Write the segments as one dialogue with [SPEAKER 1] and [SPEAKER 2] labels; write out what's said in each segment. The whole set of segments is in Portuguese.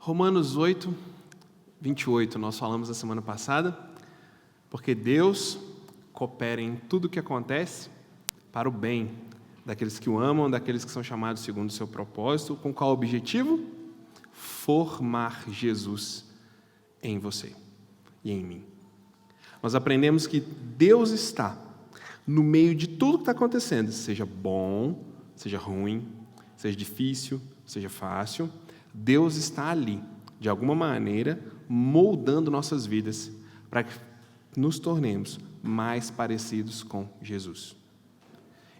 [SPEAKER 1] Romanos 8, 28, nós falamos na semana passada, porque Deus coopera em tudo o que acontece para o bem daqueles que o amam, daqueles que são chamados segundo o seu propósito, com qual objetivo? Formar Jesus em você e em mim. Nós aprendemos que Deus está no meio de tudo que está acontecendo, seja bom, seja ruim, seja difícil, seja fácil, Deus está ali, de alguma maneira, moldando nossas vidas para que nos tornemos mais parecidos com Jesus.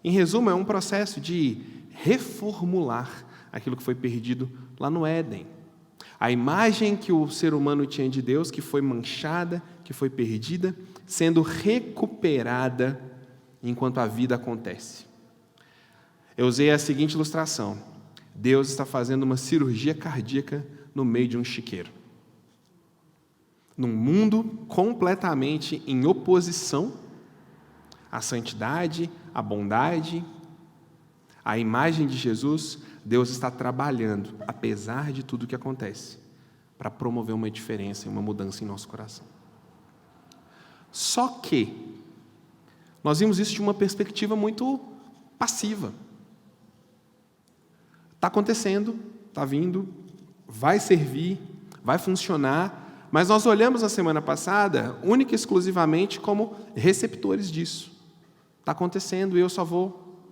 [SPEAKER 1] Em resumo, é um processo de reformular aquilo que foi perdido lá no Éden. A imagem que o ser humano tinha de Deus, que foi manchada, que foi perdida, sendo recuperada enquanto a vida acontece. Eu usei a seguinte ilustração: Deus está fazendo uma cirurgia cardíaca no meio de um chiqueiro. Num mundo completamente em oposição à santidade, à bondade, à imagem de Jesus, Deus está trabalhando, apesar de tudo o que acontece, para promover uma diferença e uma mudança em nosso coração. Só que nós vimos isso de uma perspectiva muito passiva. Está acontecendo, está vindo, vai servir, vai funcionar, mas nós olhamos na semana passada, única e exclusivamente como receptores disso. Está acontecendo e eu só vou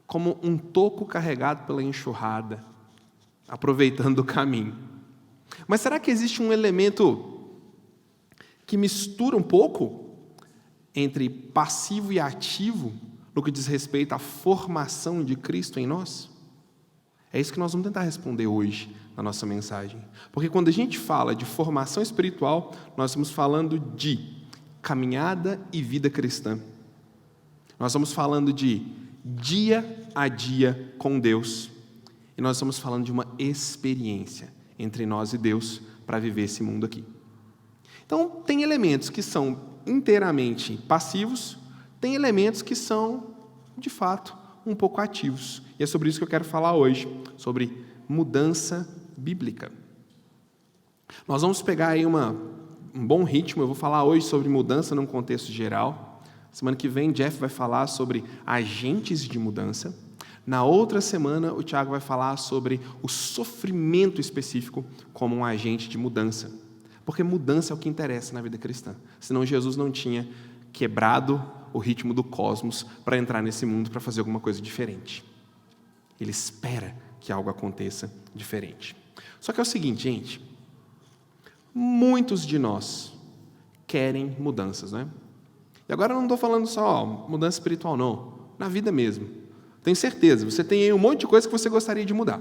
[SPEAKER 1] como um toco carregado pela enxurrada, aproveitando o caminho. Mas será que existe um elemento que mistura um pouco entre passivo e ativo no que diz respeito à formação de Cristo em nós? É isso que nós vamos tentar responder hoje na nossa mensagem. Porque quando a gente fala de formação espiritual, nós estamos falando de caminhada e vida cristã. Nós estamos falando de dia a dia com Deus. E nós estamos falando de uma experiência entre nós e Deus para viver esse mundo aqui. Então, tem elementos que são inteiramente passivos, tem elementos que são, de fato, um pouco ativos. E é sobre isso que eu quero falar hoje, sobre mudança bíblica. Nós vamos pegar aí um bom ritmo, eu vou falar hoje sobre mudança num contexto geral. Semana que vem, Jeff vai falar sobre agentes de mudança. Na outra semana, o Tiago vai falar sobre o sofrimento específico como um agente de mudança. Porque mudança é o que interessa na vida cristã. Senão Jesus não tinha quebrado o ritmo do cosmos para entrar nesse mundo para fazer alguma coisa diferente. Ele espera que algo aconteça diferente. Só que é o seguinte, gente. Muitos de nós querem mudanças, né? E agora eu não estou falando só mudança espiritual, não. Na vida mesmo. Tenho certeza, você tem aí um monte de coisa que você gostaria de mudar.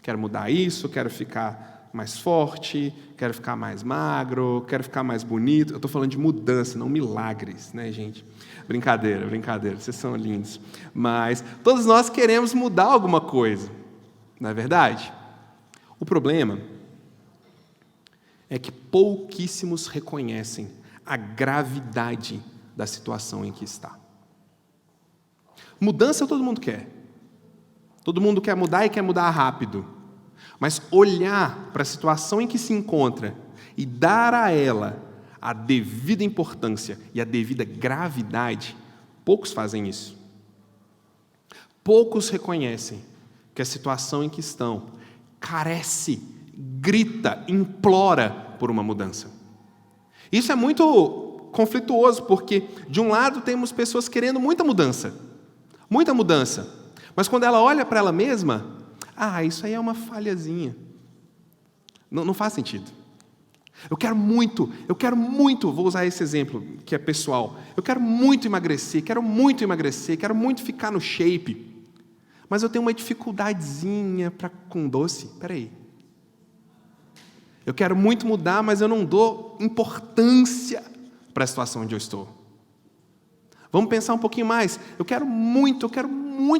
[SPEAKER 1] Quero mudar isso, quero ficar mais forte, quero ficar mais magro, quero ficar mais bonito. Eu estou falando de mudança, não milagres, né, gente? Brincadeira, vocês são lindos. Mas todos nós queremos mudar alguma coisa, não é verdade? O problema é que pouquíssimos reconhecem a gravidade da situação em que está. Mudança todo mundo quer. Todo mundo quer mudar e quer mudar rápido. Mas olhar para a situação em que se encontra e dar a ela a devida importância e a devida gravidade, poucos fazem isso. Poucos reconhecem que a situação em que estão carece, grita, implora por uma mudança. Isso é muito conflituoso, porque de um lado temos pessoas querendo muita mudança, mas quando ela olha para ela mesma, isso aí é uma falhazinha. Não faz sentido. Eu quero muito, vou usar esse exemplo que é pessoal, eu quero muito emagrecer, quero muito ficar no shape, mas eu tenho uma dificuldadezinha com doce. Peraí. Eu quero muito mudar, mas eu não dou importância para a situação onde eu estou. Vamos pensar um pouquinho mais. Eu quero muito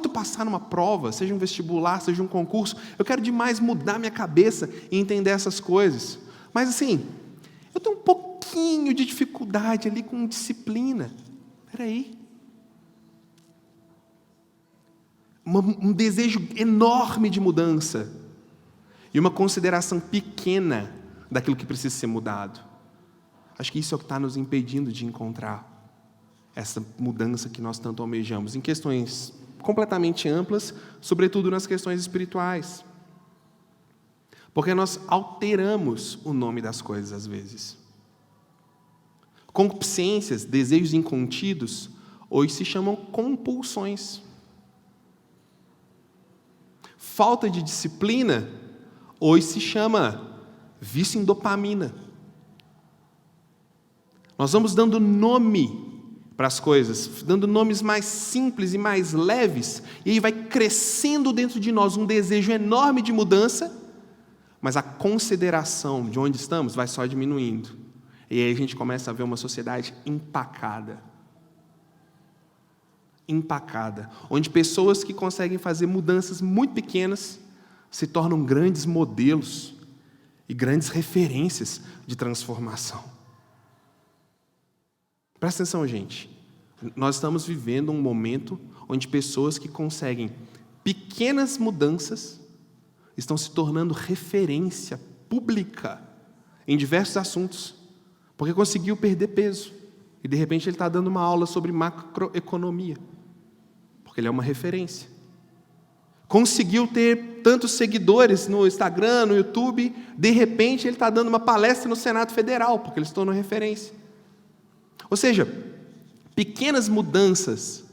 [SPEAKER 1] passar numa prova, seja um vestibular, seja um concurso. Eu quero demais mudar minha cabeça e entender essas coisas. Mas assim, eu tenho um pouquinho de dificuldade ali com disciplina. Peraí. Um desejo enorme de mudança. e uma consideração pequena daquilo que precisa ser mudado. Acho que isso é o que está nos impedindo de encontrar essa mudança que nós tanto almejamos, em questões completamente amplas, sobretudo nas questões espirituais. Porque nós alteramos o nome das coisas às vezes. Concupiscências, desejos incontidos, hoje se chamam compulsões. Falta de disciplina, hoje se chama vício em dopamina. Nós vamos dando nome para as coisas, dando nomes mais simples e mais leves, e aí vai crescendo dentro de nós um desejo enorme de mudança, mas a consideração de onde estamos vai só diminuindo. E aí a gente começa a ver uma sociedade empacada. Empacada, onde pessoas que conseguem fazer mudanças muito pequenas se tornam grandes modelos e grandes referências de transformação. Presta atenção, gente. Nós estamos vivendo um momento onde pessoas que conseguem pequenas mudanças estão se tornando referência pública em diversos assuntos, porque conseguiu perder peso. E, de repente, ele está dando uma aula sobre macroeconomia, porque ele é uma referência. Conseguiu ter tantos seguidores no Instagram, no YouTube, de repente, ele está dando uma palestra no Senado Federal, porque ele se tornou referência. Ou seja, pequenas mudanças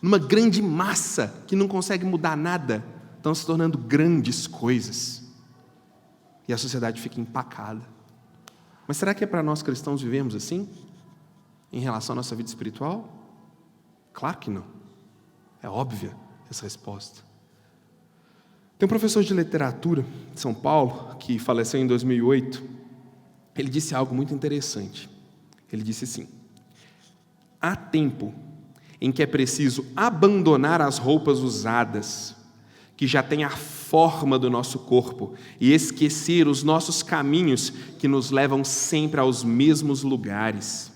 [SPEAKER 1] numa grande massa que não consegue mudar nada, estão se tornando grandes coisas. E a sociedade fica empacada. Mas será que é para nós cristãos vivermos assim? Em relação à nossa vida espiritual? Claro que não. É óbvia essa resposta. Tem um professor de literatura de São Paulo, que faleceu em 2008, ele disse algo muito interessante. Ele disse assim: há tempo em que é preciso abandonar as roupas usadas, que já têm a forma do nosso corpo, e esquecer os nossos caminhos que nos levam sempre aos mesmos lugares.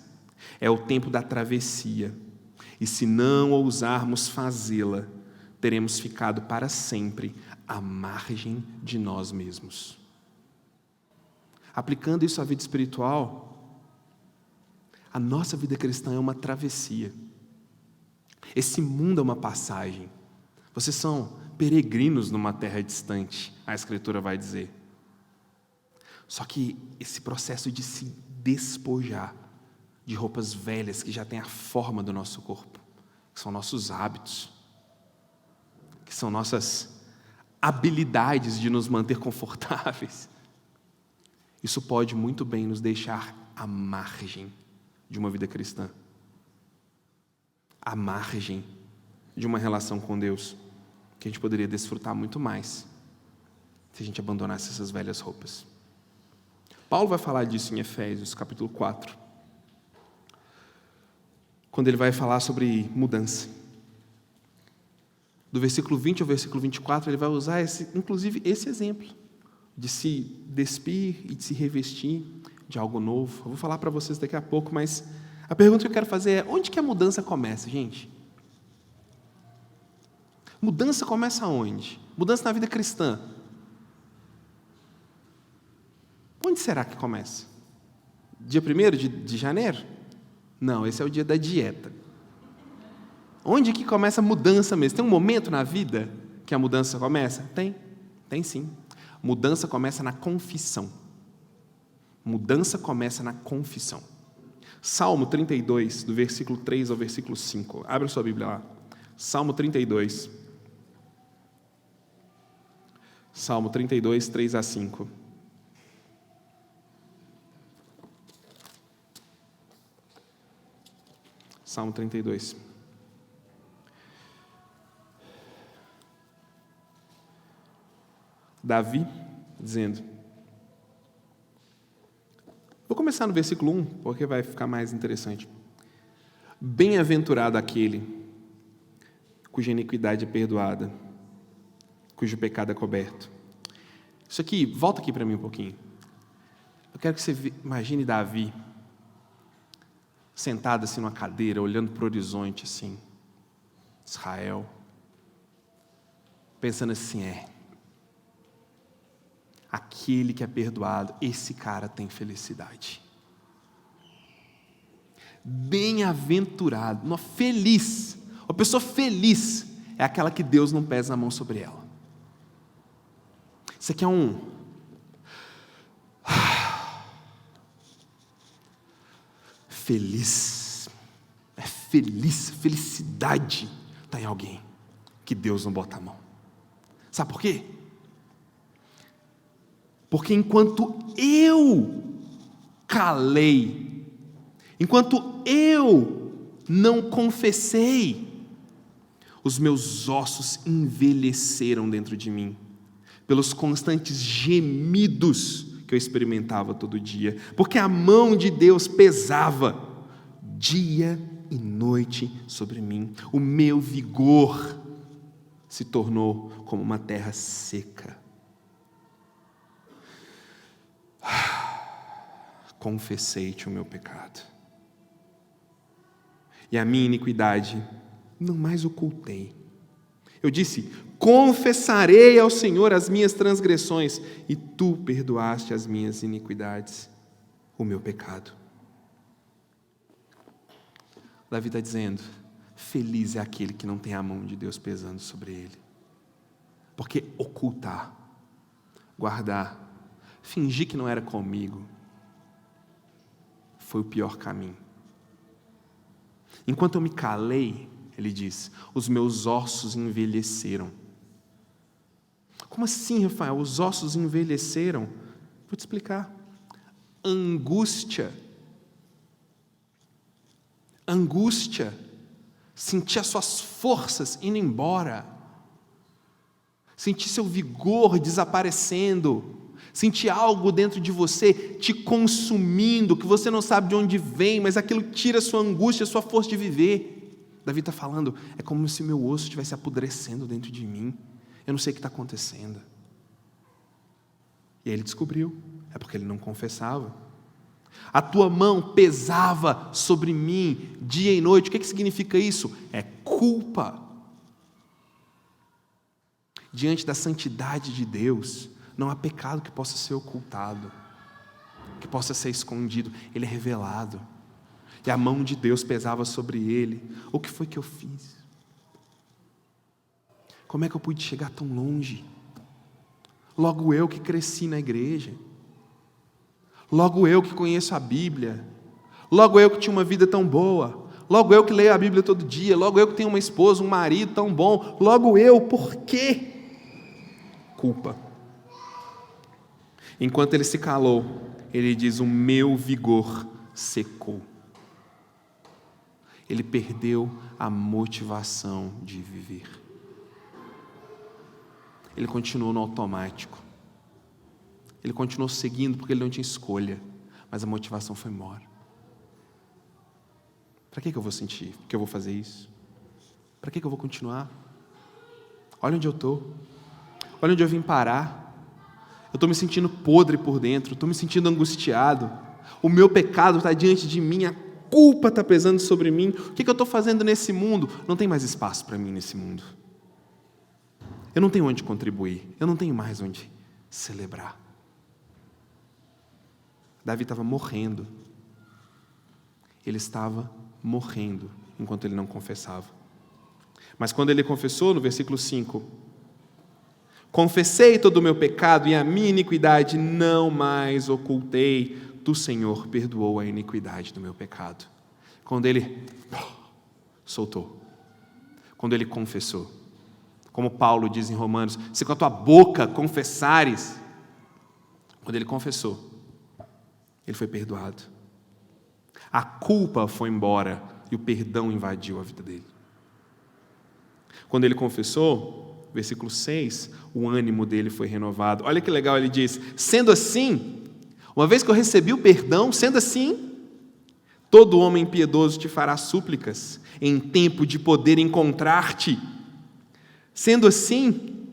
[SPEAKER 1] É o tempo da travessia, e se não ousarmos fazê-la, teremos ficado para sempre à margem de nós mesmos. Aplicando isso à vida espiritual, a nossa vida cristã é uma travessia. Esse mundo é uma passagem. Vocês são peregrinos numa terra distante, a Escritura vai dizer. Só que esse processo de se despojar de roupas velhas que já têm a forma do nosso corpo, que são nossos hábitos, que são nossas habilidades de nos manter confortáveis, isso pode muito bem nos deixar à margem de uma vida cristã, à margem de uma relação com Deus, que a gente poderia desfrutar muito mais se a gente abandonasse essas velhas roupas. Paulo vai falar disso em Efésios, capítulo 4, quando ele vai falar sobre mudança. Do versículo 20 ao versículo 24, ele vai usar inclusive esse exemplo, de se despir e de se revestir de algo novo. Eu vou falar para vocês daqui a pouco, mas a pergunta que eu quero fazer é: onde que a mudança começa, gente? Mudança começa onde? Mudança na vida cristã. Onde será que começa? Dia 1º de janeiro? Não, esse é o dia da dieta. Onde que começa a mudança mesmo? Tem um momento na vida que a mudança começa? Tem sim. Mudança começa na confissão. Mudança começa na confissão. Salmo 32, do versículo 3 ao versículo 5. Abre sua Bíblia lá. Salmo 32. Salmo 32, 3 a 5. Salmo 32. Davi dizendo. Vou começar no versículo 1, porque vai ficar mais interessante. Bem-aventurado aquele cuja iniquidade é perdoada, cujo pecado é coberto. Isso aqui, volta aqui para mim um pouquinho. Eu quero que você imagine Davi sentado assim numa cadeira, olhando para o horizonte assim, Israel, pensando assim: Aquele que é perdoado, esse cara tem felicidade. Bem-aventurado, feliz. Uma pessoa feliz é aquela que Deus não pesa a mão sobre ela. Isso aqui é feliz. É feliz, felicidade está em alguém que Deus não bota a mão. Sabe por quê? Porque enquanto eu calei, enquanto eu não confessei, os meus ossos envelheceram dentro de mim, pelos constantes gemidos que eu experimentava todo dia, porque a mão de Deus pesava dia e noite sobre mim. O meu vigor se tornou como uma terra seca. Confessei-te o meu pecado, e a minha iniquidade não mais ocultei. Eu disse: confessarei ao Senhor as minhas transgressões, e tu perdoaste as minhas iniquidades, o meu pecado. Davi está dizendo: feliz é aquele que não tem a mão de Deus pesando sobre ele. Porque ocultar, guardar, fingir que não era comigo, foi o pior caminho. Enquanto eu me calei, ele diz, os meus ossos envelheceram. Como assim, Rafael? Os ossos envelheceram? Vou te explicar. Angústia, sentir as suas forças indo embora, sentir seu vigor desaparecendo, sentir algo dentro de você te consumindo, que você não sabe de onde vem, mas aquilo tira a sua angústia, a sua força de viver. Davi está falando, é como se meu osso estivesse apodrecendo dentro de mim, eu não sei o que está acontecendo. E aí ele descobriu, é porque ele não confessava. A tua mão pesava sobre mim dia e noite. O que significa isso? É culpa. Diante da santidade de Deus, não há pecado que possa ser ocultado, que possa ser escondido. Ele é revelado. E a mão de Deus pesava sobre ele. O que foi que eu fiz? Como é que eu pude chegar tão longe? Logo eu que cresci na igreja. Logo eu que conheço a Bíblia. Logo eu que tinha uma vida tão boa. Logo eu que leio a Bíblia todo dia. Logo eu que tenho uma esposa, um marido tão bom. Logo eu, por quê? Culpa. Enquanto ele se calou, ele diz, o meu vigor secou. Ele perdeu a motivação de viver. Ele continuou no automático. Ele continuou seguindo porque ele não tinha escolha, mas a motivação foi embora. Para que eu vou sentir que eu vou fazer isso? Para que eu vou continuar? Olha onde eu estou. Olha onde eu vim parar. Eu estou me sentindo podre por dentro, estou me sentindo angustiado. O meu pecado está diante de mim, a culpa está pesando sobre mim. O que eu estou fazendo nesse mundo? Não tem mais espaço para mim nesse mundo. Eu não tenho onde contribuir, eu não tenho mais onde celebrar. Davi estava morrendo. Ele estava morrendo enquanto ele não confessava. Mas quando ele confessou, no versículo 5, confessei todo o meu pecado e a minha iniquidade não mais ocultei. Tu, Senhor, perdoou a iniquidade do meu pecado. Quando ele soltou, quando ele confessou, como Paulo diz em Romanos, se com a tua boca confessares, quando ele confessou, ele foi perdoado. A culpa foi embora e o perdão invadiu a vida dele. Quando ele confessou, versículo 6, o ânimo dele foi renovado. Olha que legal, ele diz, sendo assim, uma vez que eu recebi o perdão, sendo assim, todo homem piedoso te fará súplicas em tempo de poder encontrar-te. Sendo assim,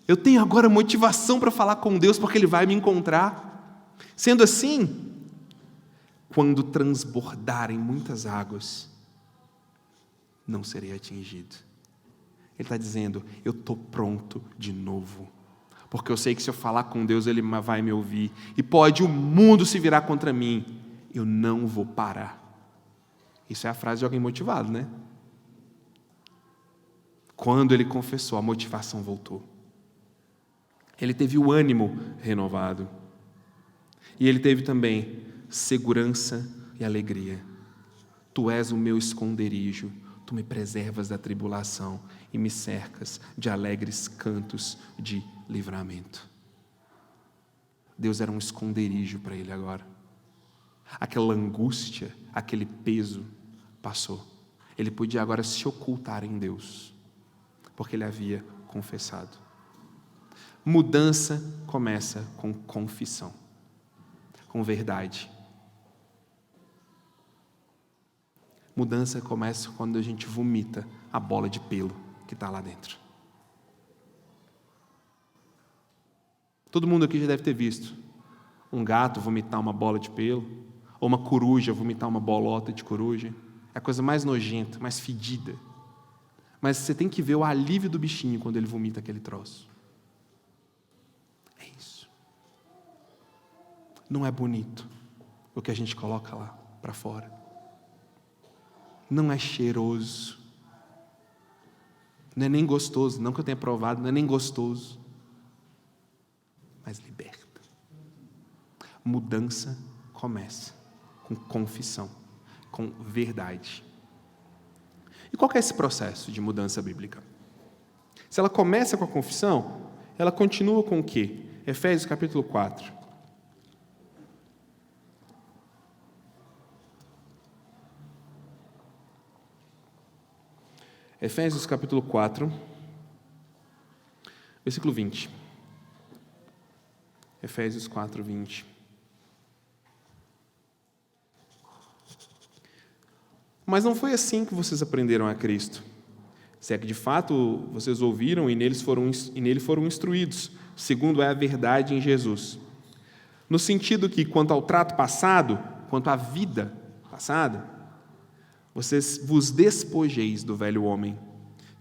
[SPEAKER 1] eu tenho agora motivação para falar com Deus, porque Ele vai me encontrar. Sendo assim, quando transbordarem muitas águas, não serei atingido. Ele está dizendo, eu estou pronto de novo, Porque eu sei que se eu falar com Deus, Ele vai me ouvir. E pode o mundo se virar contra mim, eu não vou parar. Isso é a frase de alguém motivado, né? Quando ele confessou, a motivação voltou. Ele teve o ânimo renovado. E ele teve também segurança e alegria. Tu és o meu esconderijo, tu me preservas da tribulação e me cercas de alegres cantos de livramento. Deus era um esconderijo para ele agora. Aquela angústia, aquele peso passou. Ele podia agora se ocultar em Deus, porque ele havia confessado. Mudança começa com confissão, com verdade. Mudança começa quando a gente vomita a bola de pelo que está lá dentro. Todo mundo aqui já deve ter visto um gato vomitar uma bola de pelo, ou uma coruja vomitar uma bolota de coruja. É a coisa mais nojenta, mais fedida. Mas você tem que ver o alívio do bichinho quando ele vomita aquele troço. É isso. Não é bonito o que a gente coloca lá para fora. Não é cheiroso. Não é nem gostoso. Não que eu tenha provado, não é nem gostoso. Mas liberta. Mudança começa com confissão, com verdade. E qual que é esse processo de mudança bíblica? Se ela começa com a confissão, ela continua com o quê? Efésios capítulo 4. Efésios capítulo 4, versículo 20. Efésios 4, 20. Mas não foi assim que vocês aprenderam a Cristo. Se é que de fato vocês ouviram e nele foram instruídos, segundo é a verdade em Jesus. No sentido que, quanto ao trato passado, quanto à vida passada, vocês vos despojeis do velho homem,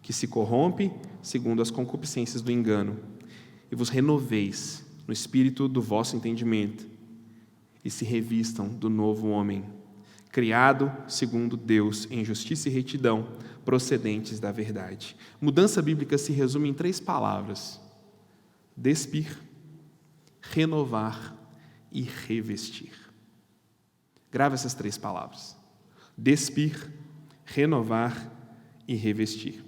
[SPEAKER 1] que se corrompe segundo as concupiscências do engano, e vos renoveis no espírito do vosso entendimento, e se revistam do novo homem, criado segundo Deus em justiça e retidão, procedentes da verdade. Mudança bíblica se resume em 3 palavras: despir, renovar e revestir. Grava essas 3 palavras: despir, renovar e revestir.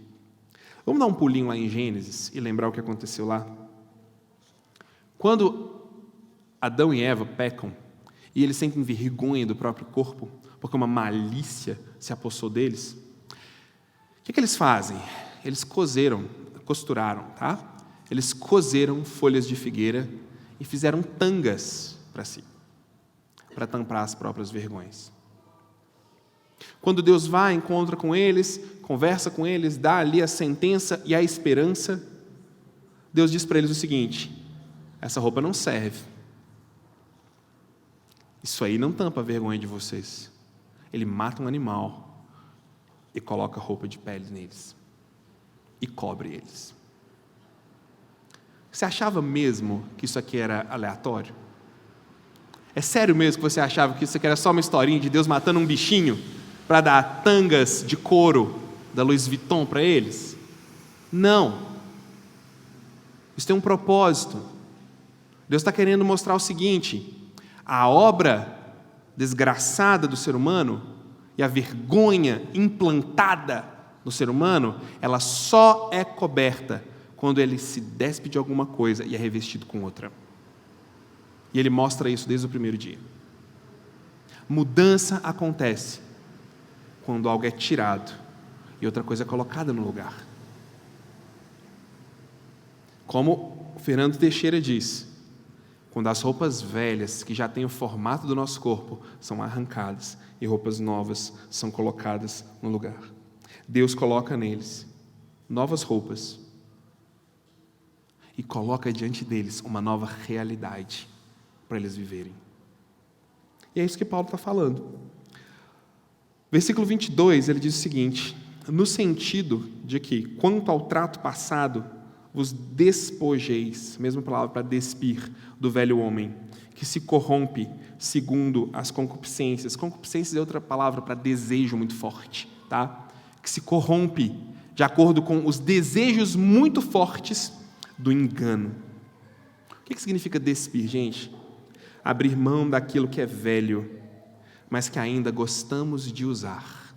[SPEAKER 1] Vamos dar um pulinho lá em Gênesis e lembrar o que aconteceu lá? Quando Adão e Eva pecam e eles sentem vergonha do próprio corpo, porque uma malícia se apossou deles, o que eles fazem? Eles costuraram, tá? Eles cozeram folhas de figueira e fizeram tangas para si, para tampar as próprias vergonhas. Quando Deus vai, encontra com eles, conversa com eles, dá ali a sentença e a esperança, Deus diz para eles o seguinte: essa roupa não serve. Isso aí não tampa a vergonha de vocês. Ele mata um animal e coloca roupa de pele neles e cobre eles. Você achava mesmo que isso aqui era aleatório? É sério mesmo que você achava que isso aqui era só uma historinha de Deus matando um bichinho para dar tangas de couro da Louis Vuitton para eles? Não. Isso tem um propósito. Deus está querendo mostrar o seguinte: a obra desgraçada do ser humano e a vergonha implantada no ser humano, ela só é coberta quando ele se despe de alguma coisa e é revestido com outra. E ele mostra isso desde o primeiro dia. Mudança acontece quando algo é tirado e outra coisa é colocada no lugar. Como Fernando Teixeira diz, quando as roupas velhas, que já têm o formato do nosso corpo, são arrancadas e roupas novas são colocadas no lugar. Deus coloca neles novas roupas e coloca diante deles uma nova realidade para eles viverem. E é isso que Paulo está falando. Versículo 22, ele diz o seguinte: no sentido de que, quanto ao trato passado, vos despojeis, mesma palavra para despir, do velho homem, que se corrompe segundo as concupiscências. Concupiscências é outra palavra para desejo muito forte, tá? Que se corrompe de acordo com os desejos muito fortes do engano. O que significa despir, gente? Abrir mão daquilo que é velho, mas que ainda gostamos de usar.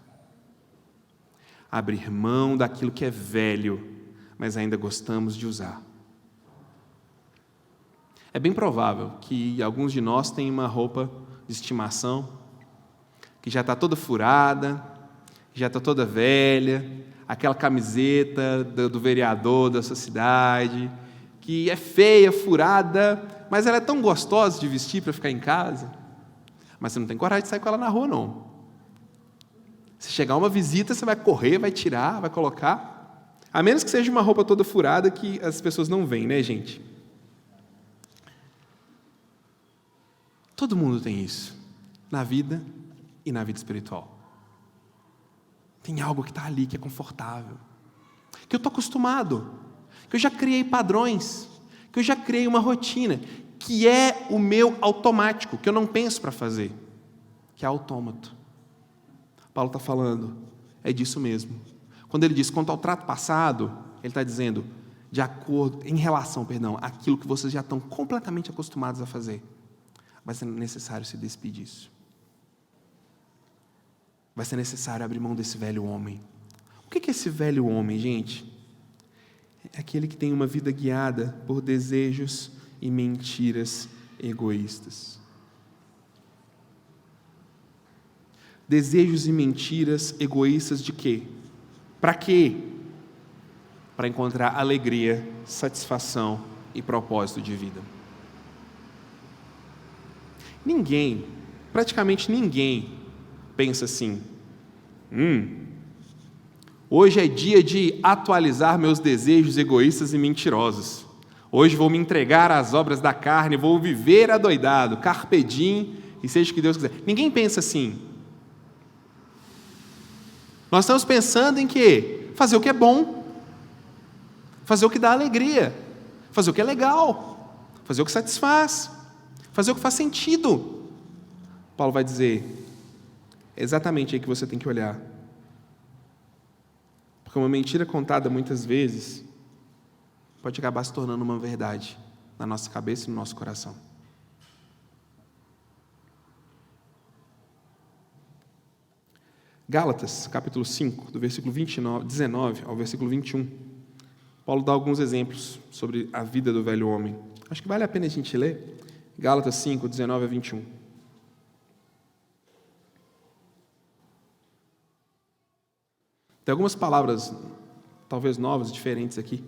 [SPEAKER 1] Abrir mão daquilo que é velho, mas ainda gostamos de usar. É bem provável que alguns de nós tenham uma roupa de estimação que já está toda furada, já está toda velha, aquela camiseta do vereador da sua cidade, que é feia, furada, mas ela é tão gostosa de vestir para ficar em casa, mas você não tem coragem de sair com ela na rua, não. Se chegar uma visita, você vai correr, vai tirar, vai colocar, a menos que seja uma roupa toda furada que as pessoas não veem, né, gente? Todo mundo tem isso, na vida e na vida espiritual. Tem algo que está ali, que é confortável, que eu estou acostumado, que eu já criei padrões, que eu já criei uma rotina, que é o meu automático, que eu não penso para fazer, que é autômato. Paulo está falando, é disso mesmo. Quando ele diz, quanto ao trato passado, ele está dizendo, em relação, àquilo que vocês já estão completamente acostumados a fazer. Vai ser necessário se despedir disso. Vai ser necessário abrir mão desse velho homem. O que é esse velho homem, gente? É aquele que tem uma vida guiada por desejos e mentiras egoístas. Desejos e mentiras egoístas de quê? Para quê? Para encontrar alegria, satisfação e propósito de vida. Ninguém, praticamente ninguém, pensa assim, hoje é dia de atualizar meus desejos egoístas e mentirosos. Hoje vou me entregar às obras da carne, vou viver adoidado, carpe diem, e seja o que Deus quiser. Ninguém pensa assim. Nós estamos pensando em quê? Fazer o que é bom, fazer o que dá alegria, fazer o que é legal, fazer o que satisfaz, fazer o que faz sentido. Paulo vai dizer, é exatamente aí que você tem que olhar. Porque uma mentira contada muitas vezes pode acabar se tornando uma verdade na nossa cabeça e no nosso coração. Gálatas, capítulo 5, do versículo 19 ao versículo 21. Paulo dá alguns exemplos sobre a vida do velho homem. Acho que vale a pena a gente ler. Gálatas 5, 19 a 21. Tem algumas palavras, talvez novas, diferentes aqui,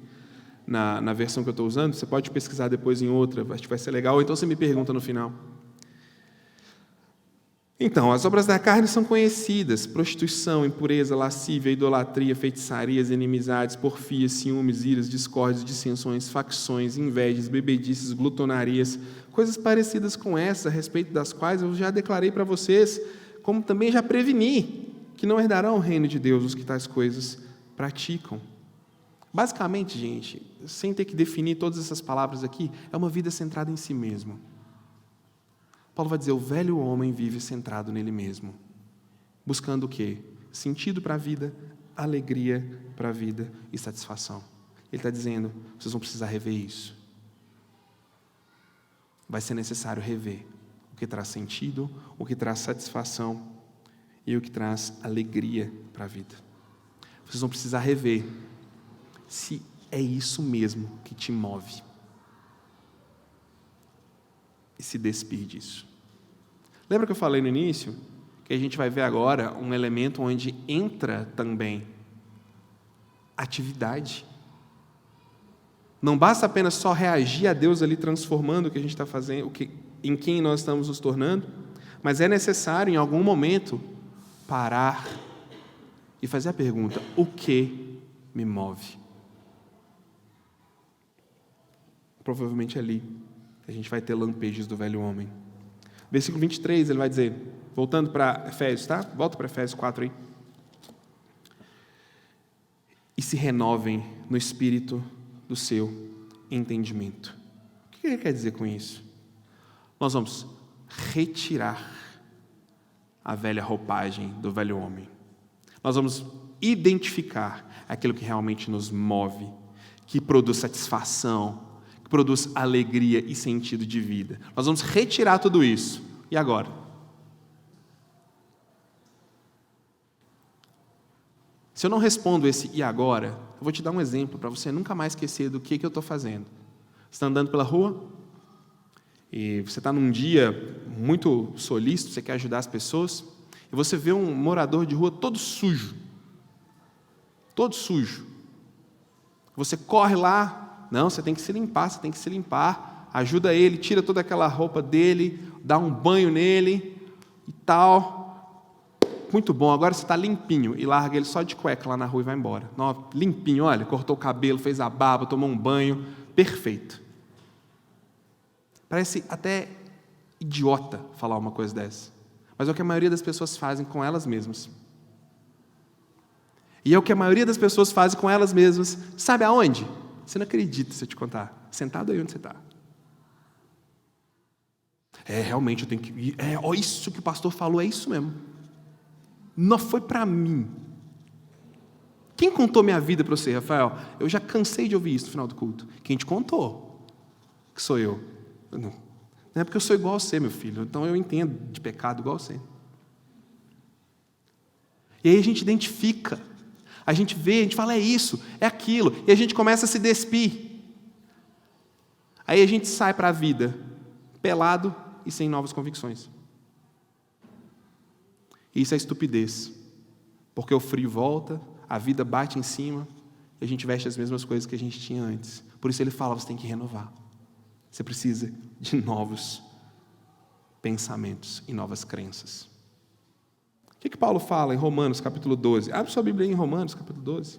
[SPEAKER 1] na versão que eu estou usando. Você pode pesquisar depois em outra, acho que vai ser legal, ou então você me pergunta no final. Então, as obras da carne são conhecidas: prostituição, impureza, lascívia, idolatria, feitiçarias, inimizades, porfias, ciúmes, iras, discórdias, dissensões, facções, invejas, bebedices, glutonarias, coisas parecidas com essa, a respeito das quais eu já declarei para vocês, como também já preveni, que não herdarão o reino de Deus os que tais coisas praticam. Basicamente, gente, sem ter que definir todas essas palavras aqui, é uma vida centrada em si mesmo. Paulo vai dizer, o velho homem vive centrado nele mesmo, buscando o quê? Sentido para a vida, alegria para a vida e satisfação. Ele está dizendo, vocês vão precisar rever isso. Vai ser necessário rever o que traz sentido, o que traz satisfação e o que traz alegria para a vida. Vocês vão precisar rever se é isso mesmo que te move. E se despir disso. Lembra que eu falei no início que a gente vai ver agora um elemento onde entra também atividade. Não basta apenas só reagir a Deus ali transformando o que a gente está fazendo, em quem nós estamos nos tornando, mas é necessário em algum momento parar e fazer a pergunta, o que me move? Provavelmente ali a gente vai ter lampejos do velho homem. Versículo 23, ele vai dizer, voltando para Efésios, tá? Volta para Efésios 4 aí. E se renovem no espírito do seu entendimento. O que ele quer dizer com isso? Nós vamos retirar a velha roupagem do velho homem. Nós vamos identificar aquilo que realmente nos move, que produz satisfação, que produz alegria e sentido de vida. Nós vamos retirar tudo isso. E agora? Se eu não respondo esse "e agora", eu vou te dar um exemplo para você nunca mais esquecer do que eu estou fazendo. Você está andando pela rua e você está num dia muito solícito, você quer ajudar as pessoas, e você vê um morador de rua todo sujo. Todo sujo. Você corre lá, não, você tem que se limpar, ajuda ele, tira toda aquela roupa dele, dá um banho nele e tal. Muito bom, agora você está limpinho, e larga ele só de cueca lá na rua e vai embora. Não, limpinho, olha, cortou o cabelo, fez a barba, tomou um banho, perfeito. Parece até idiota falar uma coisa dessa, mas é o que a maioria das pessoas fazem com elas mesmas. E é o que a maioria das pessoas fazem com elas mesmas, sabe aonde? Você não acredita se eu te contar. Sentado aí onde você está. Realmente eu tenho que ir. Isso que o pastor falou, é isso mesmo. Não foi para mim. Quem contou minha vida para você, Rafael? Eu já cansei de ouvir isso no final do culto. Quem te contou? Que sou eu. Não é porque eu sou igual a você, meu filho. Então eu entendo de pecado igual a você. E aí a gente identifica. A gente vê, a gente fala, é isso, é aquilo. E a gente começa a se despir. Aí a gente sai para a vida pelado e sem novas convicções. Isso é estupidez. Porque o frio volta, a vida bate em cima e a gente veste as mesmas coisas que a gente tinha antes. Por isso ele fala, você tem que renovar. Você precisa de novos pensamentos e novas crenças. O que Paulo fala em Romanos capítulo 12? Abre sua Bíblia aí em Romanos capítulo 12.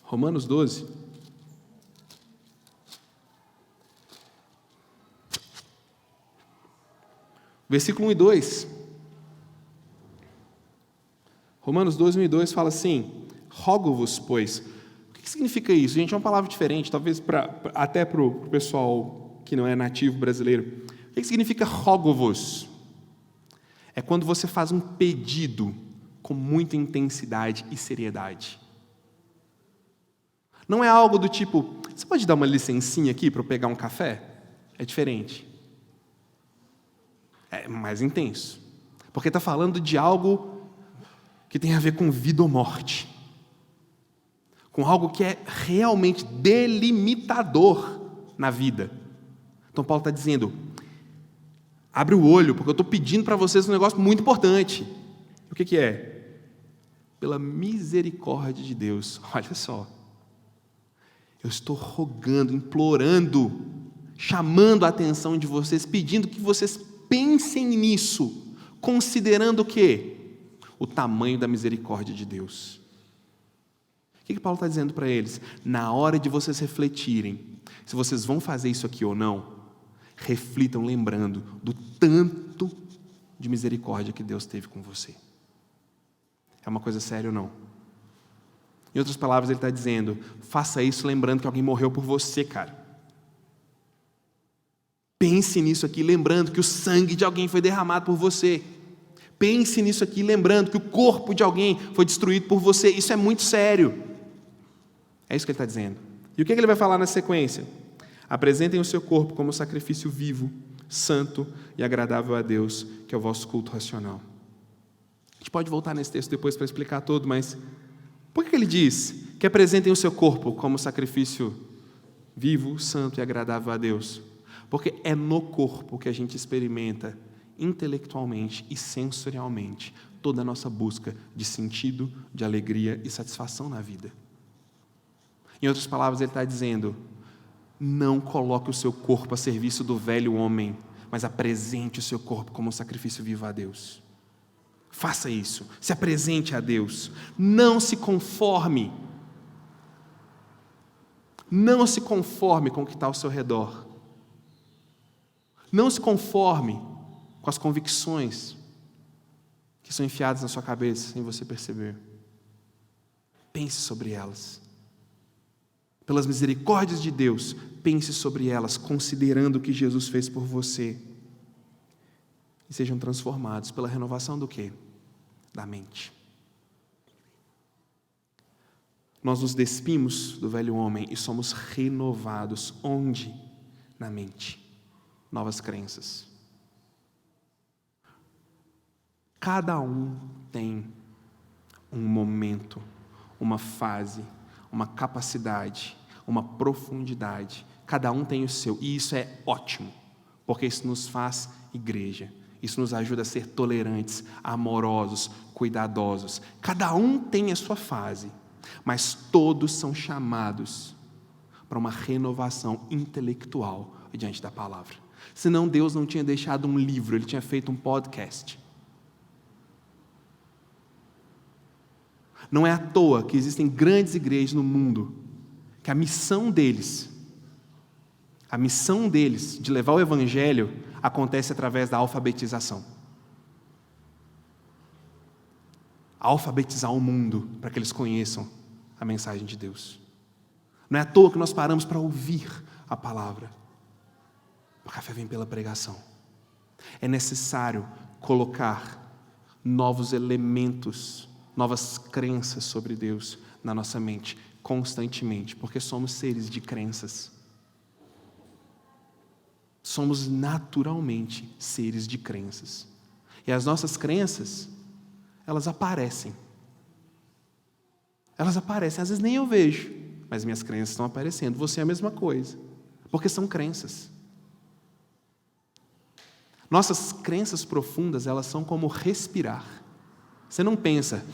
[SPEAKER 1] Romanos 12. Versículo 1 e 2. Romanos 12, 1 e 2 fala assim: rogo-vos, pois. O que significa isso? Gente, é uma palavra diferente, talvez até para o pessoal que não é nativo brasileiro. O que significa rogo-vos? É quando você faz um pedido com muita intensidade e seriedade. Não é algo do tipo, você pode dar uma licencinha aqui para eu pegar um café? É diferente. É mais intenso. Porque está falando de algo que tem a ver com vida ou morte. Com algo que é realmente delimitador na vida. Então Paulo está dizendo, abre o olho, porque eu estou pedindo para vocês um negócio muito importante. O que é? Pela misericórdia de Deus, olha só. Eu estou rogando, implorando, chamando a atenção de vocês, pedindo que vocês pensem nisso, considerando o quê? O tamanho da misericórdia de Deus. O que Paulo está dizendo para eles? Na hora de vocês refletirem, se vocês vão fazer isso aqui ou não, reflitam lembrando do tanto de misericórdia que Deus teve com você. É uma coisa séria ou não? Em outras palavras, ele está dizendo, faça isso lembrando que alguém morreu por você, cara. Pense nisso aqui, lembrando que o sangue de alguém foi derramado por você. Pense nisso aqui, lembrando que o corpo de alguém foi destruído por você. Isso é muito sério. É isso que ele está dizendo. E o que ele vai falar na sequência? Apresentem o seu corpo como sacrifício vivo, santo e agradável a Deus, que é o vosso culto racional. A gente pode voltar nesse texto depois para explicar todo, mas por que ele diz que apresentem o seu corpo como sacrifício vivo, santo e agradável a Deus? Porque é no corpo que a gente experimenta intelectualmente e sensorialmente toda a nossa busca de sentido, de alegria e satisfação na vida. Em outras palavras, ele está dizendo, não coloque o seu corpo a serviço do velho homem, mas apresente o seu corpo como um sacrifício vivo a Deus. Faça isso, se apresente a Deus. Não se conforme. Não se conforme com o que está ao seu redor. Não se conforme com as convicções que são enfiadas na sua cabeça sem você perceber. Pense sobre elas. Pelas misericórdias de Deus, pense sobre elas, considerando o que Jesus fez por você. E sejam transformados pela renovação do quê? Da mente. Nós nos despimos do velho homem e somos renovados. Onde? Na mente. Novas crenças. Cada um tem um momento, uma fase, uma capacidade, uma profundidade. Cada um tem o seu. E isso é ótimo, porque isso nos faz igreja. Isso nos ajuda a ser tolerantes, amorosos, cuidadosos. Cada um tem a sua fase, mas todos são chamados para uma renovação intelectual diante da palavra. Senão Deus não tinha deixado um livro, Ele tinha feito um podcast. Não é à toa que existem grandes igrejas no mundo, que a missão deles de levar o evangelho acontece através da alfabetização. Alfabetizar o mundo para que eles conheçam a mensagem de Deus. Não é à toa que nós paramos para ouvir a palavra, porque a fé vem pela pregação. É necessário colocar novos elementos, novas crenças sobre Deus na nossa mente, constantemente, porque somos seres de crenças. Somos naturalmente seres de crenças. E as nossas crenças, elas aparecem. Elas aparecem, às vezes nem eu vejo, mas minhas crenças estão aparecendo. Você é a mesma coisa, porque são crenças. Nossas crenças profundas, elas são como respirar. Você não pensa,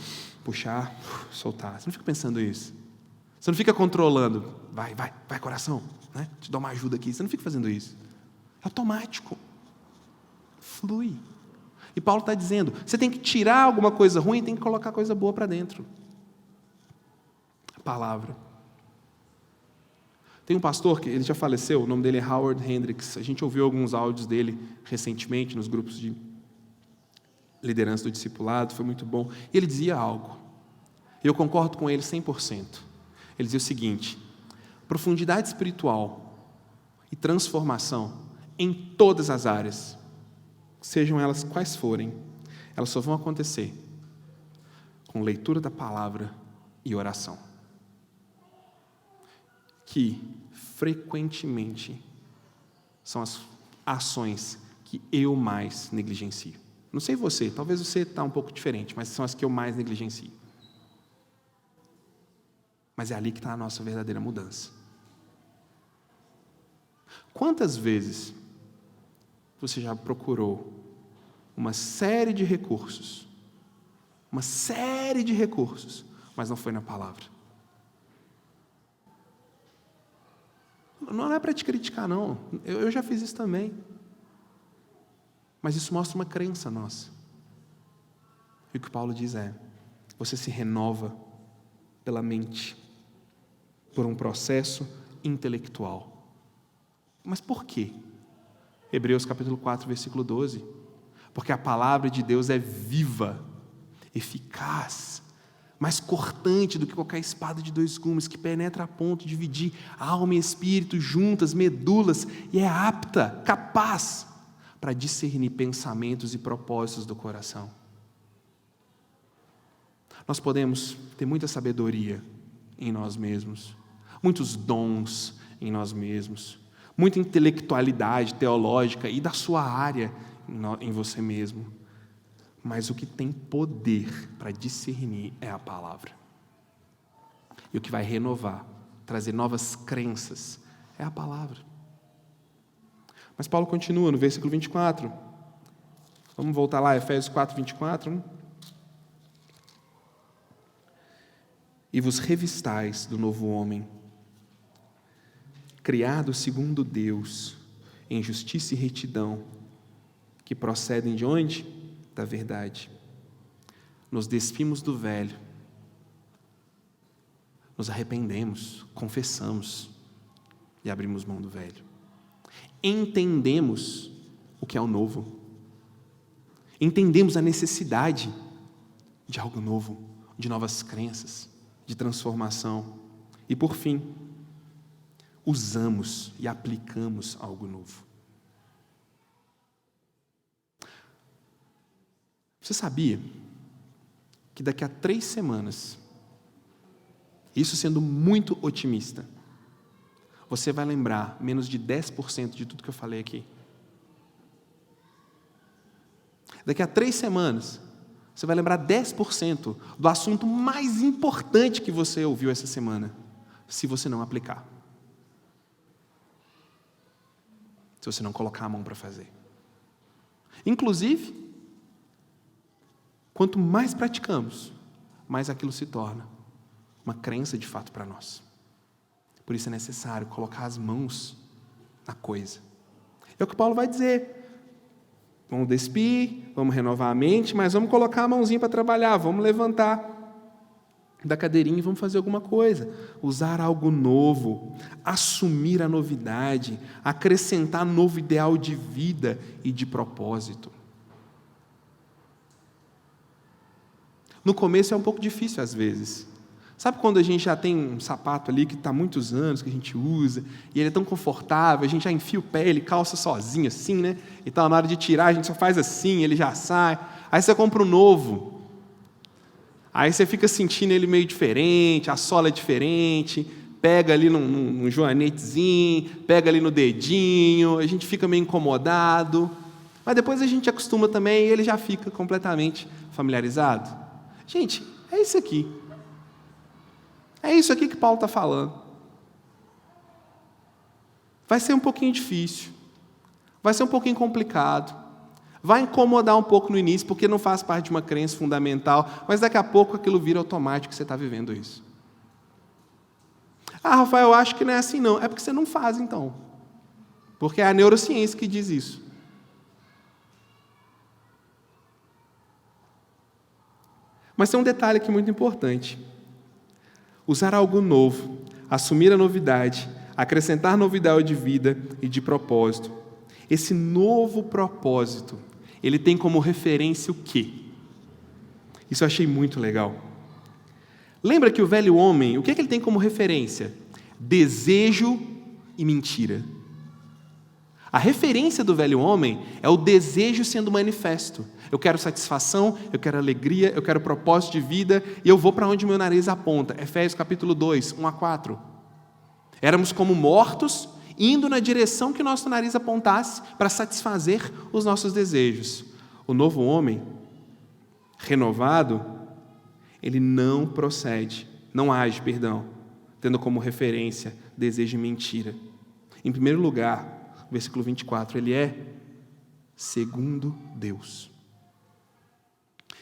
[SPEAKER 1] puxar, soltar. Você não fica pensando isso. Você não fica controlando, vai coração, né? Te dou uma ajuda aqui. Você não fica fazendo isso. É automático. Flui. E Paulo está dizendo, você tem que tirar alguma coisa ruim, tem que colocar coisa boa para dentro. A palavra. Tem um pastor, que ele já faleceu, o nome dele é Howard Hendricks. A gente ouviu alguns áudios dele recentemente nos grupos de liderança do discipulado, foi muito bom. E ele dizia algo. Eu concordo com ele 100%. Ele dizia o seguinte: profundidade espiritual e transformação em todas as áreas, sejam elas quais forem, elas só vão acontecer com leitura da palavra e oração, que frequentemente são as ações que eu mais negligencio. Não sei você, talvez você está um pouco diferente, mas são as que eu mais negligencio. Mas é ali que está a nossa verdadeira mudança. Quantas vezes você já procurou uma série de recursos, mas não foi na palavra? Não é para te criticar, não. Eu já fiz isso também. Mas isso mostra uma crença nossa. E o que Paulo diz é, você se renova pela mente, por um processo intelectual. Mas por quê? Hebreus capítulo 4, versículo 12. Porque a palavra de Deus é viva, eficaz, mais cortante do que qualquer espada de dois gumes, que penetra a ponto de dividir alma e espírito juntas, medulas, e é apta, capaz, para discernir pensamentos e propósitos do coração. Nós podemos ter muita sabedoria em nós mesmos, muitos dons em nós mesmos, muita intelectualidade teológica e da sua área em você mesmo. Mas o que tem poder para discernir é a palavra. E o que vai renovar, trazer novas crenças, é a palavra. Mas Paulo continua no versículo 24. Vamos voltar lá, Efésios 4, 24. E vos revistais do novo homem, criado segundo Deus, em justiça e retidão, que procedem de onde? Da verdade. Nos despimos do velho, nos arrependemos, confessamos e abrimos mão do velho. Entendemos o que é o novo. Entendemos a necessidade de algo novo, de novas crenças, de transformação. E por fim, usamos e aplicamos algo novo. Você sabia que daqui a 3 semanas, isso sendo muito otimista, você vai lembrar menos de 10% de tudo que eu falei aqui? Daqui a 3 semanas, você vai lembrar 10% do assunto mais importante que você ouviu essa semana, se você não aplicar. Se você não colocar a mão para fazer. Inclusive, quanto mais praticamos, mais aquilo se torna uma crença de fato para nós. Por isso é necessário colocar as mãos na coisa. É o que Paulo vai dizer. Vamos despir, vamos renovar a mente, mas vamos colocar a mãozinha para trabalhar, vamos levantar da cadeirinha e vamos fazer alguma coisa. Usar algo novo, assumir a novidade, acrescentar novo ideal de vida e de propósito. No começo é um pouco difícil às vezes. Sabe quando a gente já tem um sapato ali que está há muitos anos, que a gente usa, e ele é tão confortável, a gente já enfia o pé, ele calça sozinho assim, né? E tal, na hora de tirar, a gente só faz assim, ele já sai. Aí você compra um novo. Aí você fica sentindo ele meio diferente, a sola é diferente, pega ali num joanetezinho, pega ali no dedinho, a gente fica meio incomodado. Mas depois a gente acostuma também e ele já fica completamente familiarizado. Gente, é isso aqui. É isso aqui que Paulo está falando. Vai ser um pouquinho difícil, vai ser um pouquinho complicado, vai incomodar um pouco no início, porque não faz parte de uma crença fundamental, mas daqui a pouco aquilo vira automático que você está vivendo isso. Ah, Rafael, eu acho que não é assim não. É porque você não faz então. Porque é a neurociência que diz isso. Mas tem um detalhe aqui muito importante. Usar algo novo, assumir a novidade, acrescentar novidade de vida e de propósito. Esse novo propósito, ele tem como referência o quê? Isso eu achei muito legal. Lembra que o velho homem, o que ele tem como referência? Desejo e mentira. A referência do velho homem é o desejo sendo manifesto. Eu quero satisfação, eu quero alegria, eu quero propósito de vida, e eu vou para onde meu nariz aponta. Efésios capítulo 2, 1-4. Éramos como mortos, indo na direção que o nosso nariz apontasse para satisfazer os nossos desejos. O novo homem, renovado, ele não age, tendo como referência desejo e mentira. Em primeiro lugar, versículo 24, ele é segundo Deus.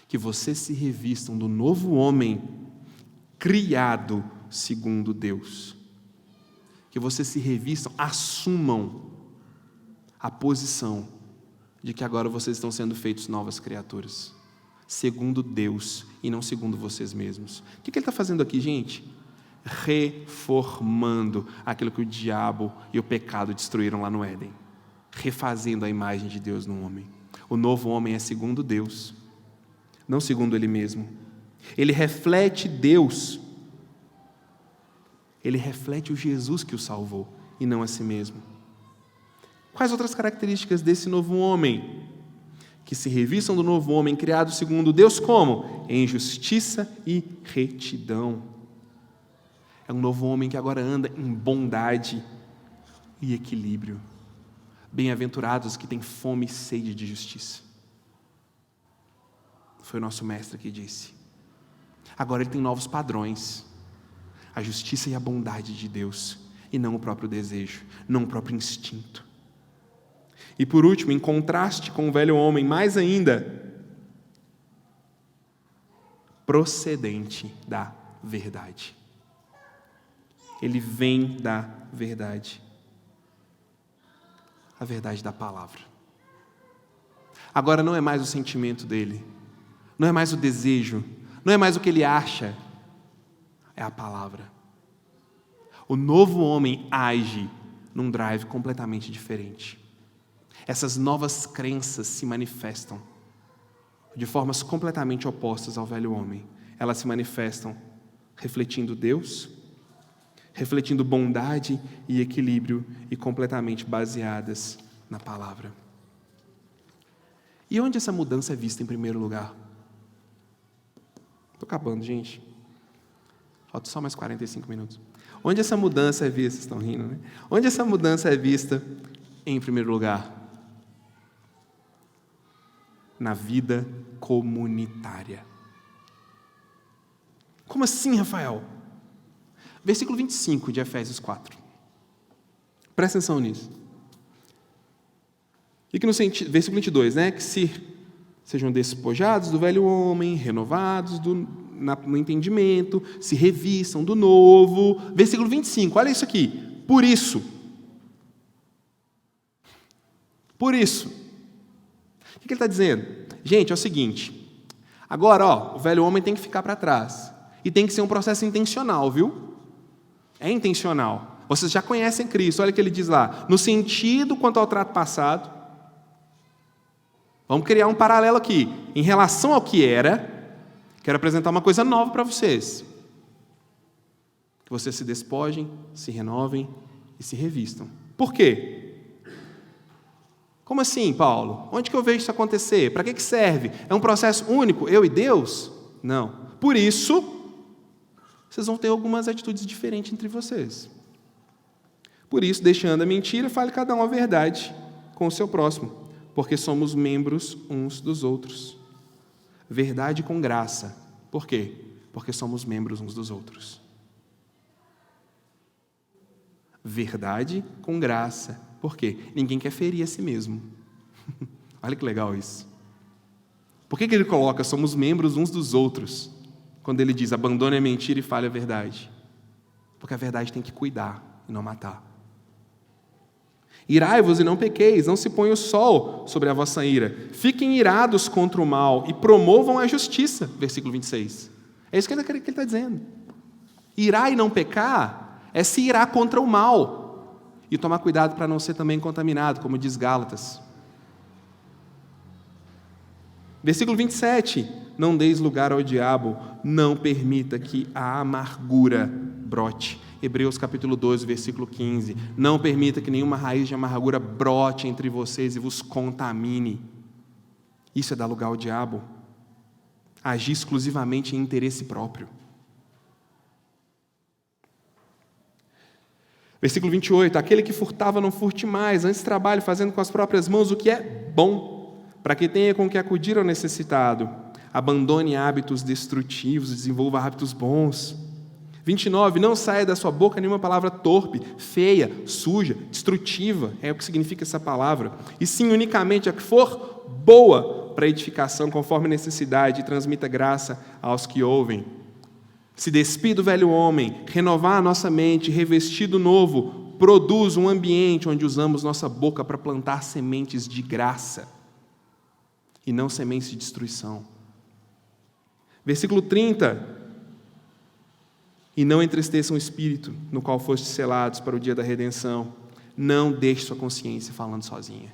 [SPEAKER 1] Que vocês se revistam do novo homem criado segundo Deus. Que vocês se revistam, assumam a posição de que agora vocês estão sendo feitos novas criaturas. Segundo Deus e não segundo vocês mesmos. O que ele está fazendo aqui, gente? Reformando aquilo que o diabo e o pecado destruíram lá no Éden. Refazendo a imagem de Deus no homem. O novo homem é segundo Deus, não segundo ele mesmo. Ele reflete Deus. Ele reflete o Jesus que o salvou e não a si mesmo. Quais outras características desse novo homem? Que se revistam do novo homem criado segundo Deus como? Em justiça e retidão. É um novo homem que agora anda em bondade e equilíbrio. Bem-aventurados que têm fome e sede de justiça. Foi o nosso mestre que disse. Agora ele tem novos padrões. A justiça e a bondade de Deus, e não o próprio desejo, não o próprio instinto. E por último, em contraste com o velho homem, mais ainda, procedente da verdade. Ele vem da verdade. A verdade da palavra. Agora não é mais o sentimento dele, não é mais o desejo, não é mais o que ele acha, é a palavra. O novo homem age num drive completamente diferente. Essas novas crenças se manifestam de formas completamente opostas ao velho homem. Elas se manifestam refletindo Deus, refletindo bondade e equilíbrio e completamente baseadas na palavra. E onde essa mudança é vista em primeiro lugar? Estou acabando, gente. Falta só mais 45 minutos. Onde essa mudança é vista? Vocês estão rindo, né? Onde essa mudança é vista em primeiro lugar? Na vida comunitária. Como assim, Rafael? Versículo 25 de Efésios 4. Presta atenção nisso. E que no sentido, versículo 22, né? Que sejam despojados do velho homem, renovados no entendimento, se revistam do novo. Versículo 25, olha isso aqui. Por isso. O que ele está dizendo? Gente, é o seguinte. Agora, o velho homem tem que ficar para trás. E tem que ser um processo intencional, viu? É intencional. Vocês já conhecem Cristo, olha o que ele diz lá. No sentido quanto ao trato passado. Vamos criar um paralelo aqui. Em relação ao que era, quero apresentar uma coisa nova para vocês. Que vocês se despojem, se renovem e se revistam. Por quê? Como assim, Paulo? Onde que eu vejo isso acontecer? Para que serve? É um processo único, eu e Deus? Não. Por isso, vocês vão ter algumas atitudes diferentes entre vocês. Por isso, deixando a mentira, fale cada um a verdade com o seu próximo, porque somos membros uns dos outros. Verdade com graça. Por quê? Porque somos membros uns dos outros. Verdade com graça. Por quê? Ninguém quer ferir a si mesmo. Olha que legal isso. Por que ele coloca somos membros uns dos outros? Quando ele diz abandone a mentira e fale a verdade. Porque a verdade tem que cuidar e não matar. Irai-vos e não pequeis, não se ponha o sol sobre a vossa ira. Fiquem irados contra o mal e promovam a justiça. Versículo 26. É isso que ele está dizendo. Irar e não pecar é se irar contra o mal. E tomar cuidado para não ser também contaminado, como diz Gálatas. Versículo 27. Não deis lugar ao diabo, não permita que a amargura brote. Hebreus capítulo 12, versículo 15. Não permita que nenhuma raiz de amargura brote entre vocês e vos contamine. Isso é dar lugar ao diabo. Agir exclusivamente em interesse próprio. Versículo 28. Aquele que furtava não furte mais, antes trabalhe fazendo com as próprias mãos o que é bom, para que tenha com que acudir ao necessitado. Abandone hábitos destrutivos, desenvolva hábitos bons. 29, não saia da sua boca nenhuma palavra torpe, feia, suja, destrutiva, é o que significa essa palavra, e sim unicamente a que for boa para edificação, conforme necessidade, e transmita graça aos que ouvem. Se despir do velho homem, renovar a nossa mente, revestir do novo, produz um ambiente onde usamos nossa boca para plantar sementes de graça, e não sementes de destruição. Versículo 30, e não entristeçam o Espírito, no qual fostes selados para o dia da redenção. Não deixe sua consciência falando sozinha.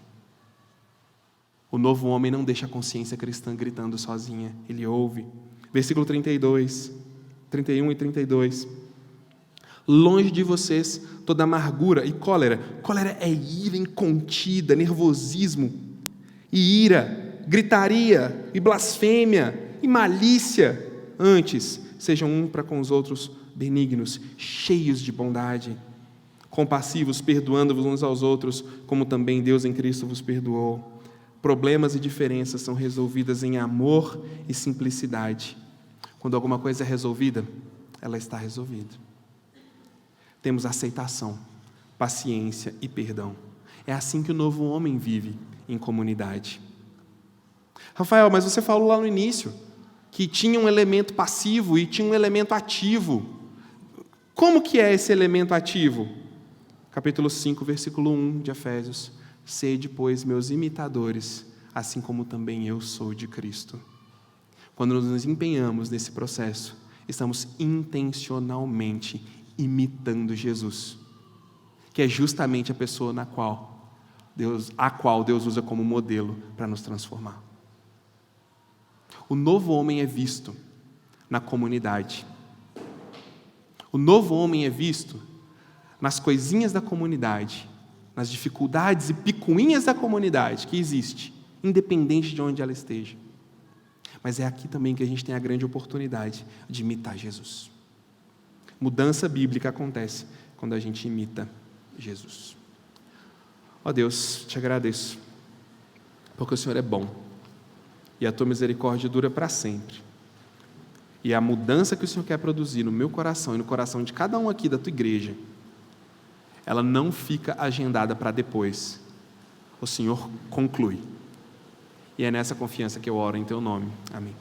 [SPEAKER 1] O novo homem não deixa a consciência cristã gritando sozinha, ele ouve. Versículo 32, 31 e 32. Longe de vocês toda amargura e cólera. Cólera é ira incontida, nervosismo e ira, gritaria e blasfêmia e malícia. Antes, sejam um para com os outros benignos, cheios de bondade, compassivos, perdoando-vos uns aos outros, como também Deus em Cristo vos perdoou. Problemas e diferenças são resolvidas em amor e simplicidade. Quando alguma coisa é resolvida, ela está resolvida. Temos aceitação, paciência e perdão. É assim que o novo homem vive em comunidade. Rafael, mas você falou lá no início que tinha um elemento passivo e tinha um elemento ativo. Como que é esse elemento ativo? Capítulo 5, versículo 1 de Efésios. Sede, pois, meus imitadores, assim como também eu sou de Cristo. Quando nos empenhamos nesse processo, estamos intencionalmente imitando Jesus, que é justamente a pessoa a qual Deus usa como modelo para nos transformar. O novo homem é visto na comunidade. O novo homem é visto nas coisinhas da comunidade, nas dificuldades e picuinhas da comunidade que existe, independente de onde ela esteja. Mas é aqui também que a gente tem a grande oportunidade de imitar Jesus. Mudança bíblica acontece quando a gente imita Jesus. Ó Deus, te agradeço, porque o Senhor é bom, e a tua misericórdia dura para sempre. E a mudança que o Senhor quer produzir no meu coração e no coração de cada um aqui da tua igreja, ela não fica agendada para depois. O Senhor conclui. E é nessa confiança que eu oro em teu nome. Amém.